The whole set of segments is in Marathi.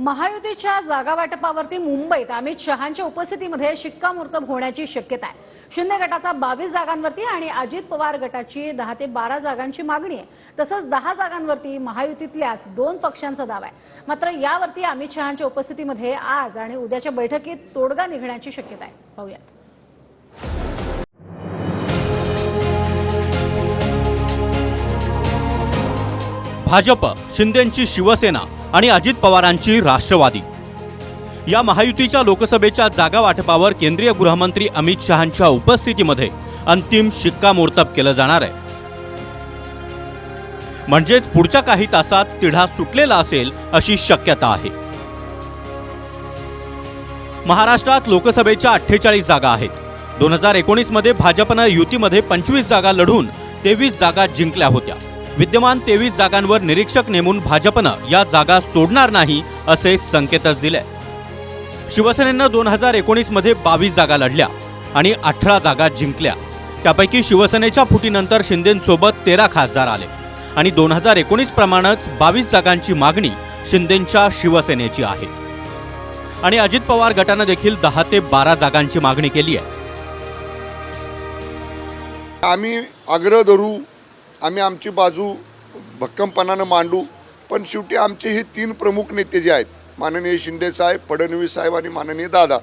महायुतीच्या जागा वाटपावरती मुंबईत अमित शहांच्या उपस्थितीमध्ये शिक्कामोर्तब होण्याची शक्यता आहे। शिंदे गटाचा 22 जागांवरती आणि अजित पवार गटाची 10 ते 12 जागांची मागणी आहे। तसंच 10 जागांवरती महायुतीतल्याच 2 पक्षांचा दावा आहे। मात्र यावरती अमित शहांच्या उपस्थितीमध्ये आज आणि उद्याच्या बैठकीत तोडगा निघण्याची शक्यता आहे। पाहूयात। भाजप, शिंदेंची शिवसेना आणि अजित पवारांची राष्ट्रवादी या महायुतीच्या लोकसभेच्या जागा वाटपावर केंद्रीय गृहमंत्री अमित शहांच्या उपस्थितीमध्ये अंतिम शिक्कामोर्तब केलं जाणार आहे। म्हणजेच पुढच्या काही तासात तिढा सुटलेला असेल अशी शक्यता आहे। महाराष्ट्रात लोकसभेच्या 48 जागा आहेत। 2019 मध्ये भाजपनं युतीमध्ये 25 जागा लढून 23 जागा जिंकल्या होत्या। विद्यमान 23 जागांवर निरीक्षक नेमून भाजपनं या जागा सोडणार नाही असे संकेतच दिले। शिवसेनेनं 2019 मध्ये 22 जागा लढल्या आणि 18 जागा जिंकल्या। त्यापैकी शिवसेनेच्या फुटीनंतर शिंदेंसोबत 13 खासदार आले आणि 2019 प्रमाणेच 22 जागांची मागणी शिंदेंच्या शिवसेनेची आहे आणि अजित पवार गटानं देखील 10 ते 12 जागांची मागणी केली आहे। आम्ही आग्रह धरू, आम्ही आमची बाजू भक्कमपणानं मांडू, पण शेवटी आमचे हे 3 प्रमुख नेते जे आहेत, माननीय शिंदे साहेब, फडणवीस साहेब आणि माननीय दादा,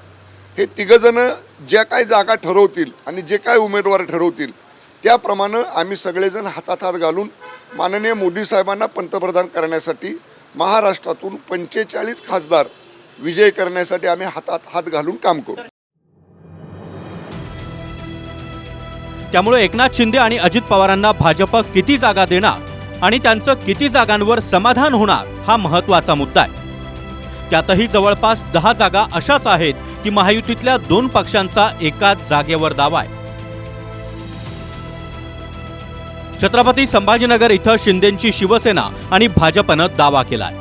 हे तिघजण ज्या काही जागा ठरवतील आणि जे काही उमेदवार ठरवतील त्याप्रमाणे आम्ही सगळेजण हातात हात घालून माननीय मोदी साहेबांना पंतप्रधान करण्यासाठी महाराष्ट्रातून 45 खासदार विजय करण्यासाठी आम्ही हातात हात घालून काम करू। त्यामुळे एकनाथ शिंदे आणि अजित पवारांना भाजप किती जागा देणार आणि त्यांचं किती जागांवर समाधान होणार हा महत्त्वाचा मुद्दा आहे। त्यातही जवळपास 10 जागा अशाच आहेत की महायुतीतल्या 2 पक्षांचा एकाच जागेवर दावा आहे। छत्रपती संभाजीनगर इथं शिंदेंची शिवसेना आणि भाजपनं दावा केलाय।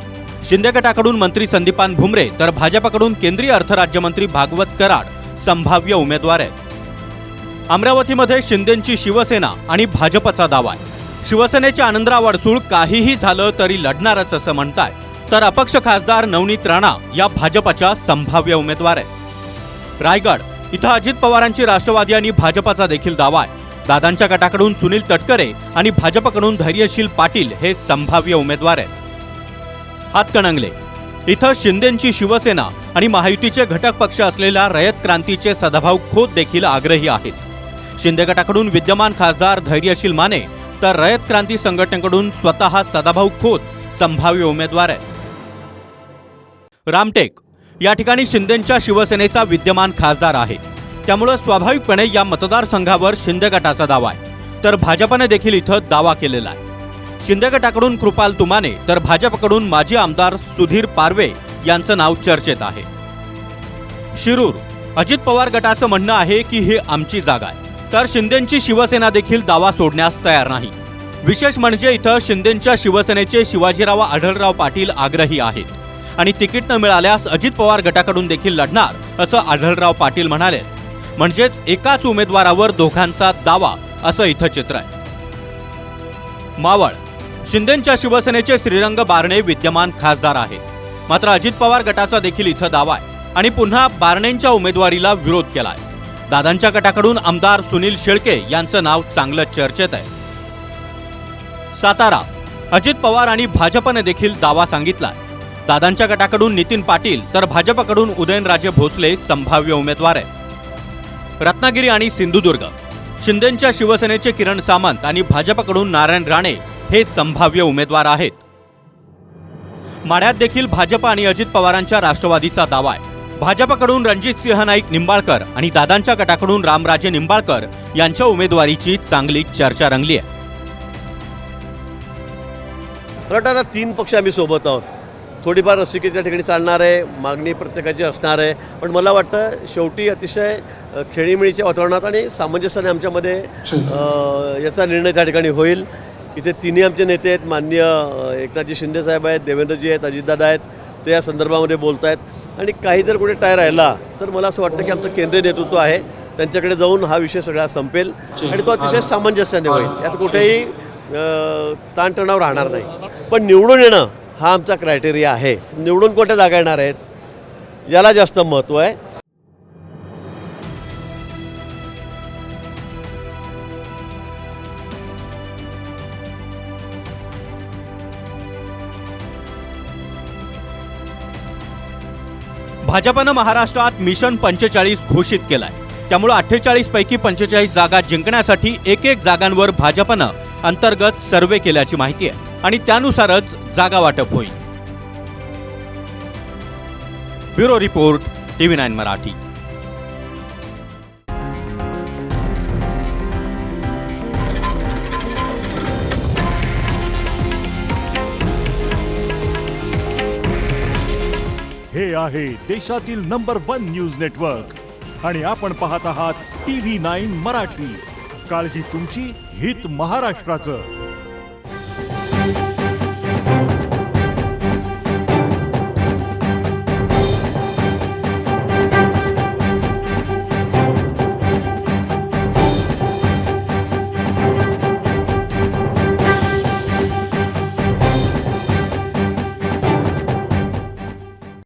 शिंदे गटाकडून मंत्री संदीपान भुमरे तर भाजपकडून केंद्रीय अर्थ राज्यमंत्री भागवत कराड संभाव्य उमेदवार आहेत। अमरावतीमध्ये शिंदेंची शिवसेना आणि भाजपचा दावा आहे। शिवसेनेचे आनंदराव अडसूळ काहीही झालं तरी लढणारच असं म्हणताय, तर अपक्ष खासदार नवनीत राणा या भाजपच्या संभाव्य उमेदवार आहेत। रायगड इथं अजित पवारांची राष्ट्रवादी आणि भाजपचा देखील दावा आहे। दादांच्या गटाकडून सुनील तटकरे आणि भाजपकडून धैर्यशील पाटील हे संभाव्य उमेदवार आहेत। हातकणंगले इथं शिंदेंची शिवसेना आणि महायुतीचे घटक पक्ष असलेल्या रयत क्रांतीचे सदाभाऊ खोत देखील आग्रही आहेत। शिंदे गटाकडून विद्यमान खासदार धैर्यशील माने तर रयत क्रांती संघटनेकडून स्वतः सदाभाऊ खोत संभाव्य उमेदवार आहेत। रामटेक या ठिकाणी शिंदेंच्या शिवसेनेचा विद्यमान खासदार आहे, त्यामुळे स्वाभाविकपणे या मतदारसंघावर शिंदे गटाचा दावा आहे, तर भाजपने देखील इथं दावा केलेला आहे। शिंदे गटाकडून कृपाल तुमाने तर भाजपकडून माजी आमदार सुधीर पारवे यांचं नाव चर्चेत आहे। शिरूर अजित पवार गटाचं म्हणणं आहे की ही आमची जागा आहे, तर शिंदेंची शिवसेना देखील दावा सोडण्यास तयार नाही। विशेष म्हणजे इथं शिंदेंच्या शिवसेनेचे शिवाजीराव आढळराव पाटील आग्रही आहेत आणि तिकीट न मिळाल्यास अजित पवार गटाकडून देखील लढणार असं आढळराव पाटील म्हणाले। म्हणजेच एकाच उमेदवारावर दोघांचा दावा असं इथं चित्र आहे। मावळ शिंदेंच्या शिवसेनेचे श्रीरंग बारणे विद्यमान खासदार आहेत, मात्र अजित पवार गटाचा देखील इथं दावा आहे आणि पुन्हा बारणेंच्या उमेदवारीला विरोध केलाय। दादांच्या गटाकडून आमदार सुनील शेळके यांचं नाव चांगलं चर्चेत आहे। सातारा अजित पवार आणि भाजपने देखील दावा सांगितलाय। दादांच्या गटाकडून नितीन पाटील तर भाजपकडून उदयनराजे भोसले संभाव्य उमेदवार आहेत। रत्नागिरी आणि सिंधुदुर्ग शिंदेंच्या शिवसेनेचे किरण सामंत आणि भाजपकडून नारायण राणे हे संभाव्य उमेदवार आहेत। माढ्यात देखील भाजप आणि अजित पवारांच्या राष्ट्रवादीचा दावा आहे। भाजपकडून रणजितसिंह नाईक निंबाळकर आणि दादांच्या गटाकडून रामराजे निंबाळकर यांच्या उमेदवारीची चांगली चर्चा रंगली आहे। आता 3 पक्ष आम्ही सोबत आहोत। थोडीफार रसिकेच्या ठिकाणी चालणार आहे, मागणी प्रत्येकाची असणार आहे, पण मला वाटतं शेवटी अतिशय खेळीमेळीच्या वातावरणात आणि सामंजस्याने आमच्यामध्ये याचा निर्णय त्या ठिकाणी होईल। इथे तिन्ही आमचे नेते आहेत, माननीय एकनाथजी शिंदे साहेब आहेत, देवेंद्रजी आहेत, अजितदादा आहेत, ते या संदर्भामध्ये बोलत आहेत आणि काही जर कुठे टाय राहिला तर मला असं वाटतं की आमचं केंद्रीय नेतृत्व आहे, त्यांच्याकडे जाऊन हा विषय सगळा संपेल आणि तो अतिशय सामंजस्याने होईल। यात कुठेही ताणतणाव राहणार नाही, पण निवडून येणं हा आमचा क्रायटेरिया आहे. निवडून कोणत्या जागा येणार आहेत याला जास्त महत्त्व आहे. भाजपनं महाराष्ट्रात मिशन 45 घोषित केलाय. त्यामुळे 48 पैकी 45 जागा जिंकण्यासाठी एक जागांवर भाजपनं अंतर्गत सर्वे केल्याची माहिती आहे आणि त्यानुसारच जागा वाटप होईल. Bureau report TV9 Marathi. हे आहे देशातील नंबर 1 न्यूज नेटवर्क आणि आपण पाहत आहात TV9 मराठी. काळजी तुमची, हित महाराष्ट्राचं.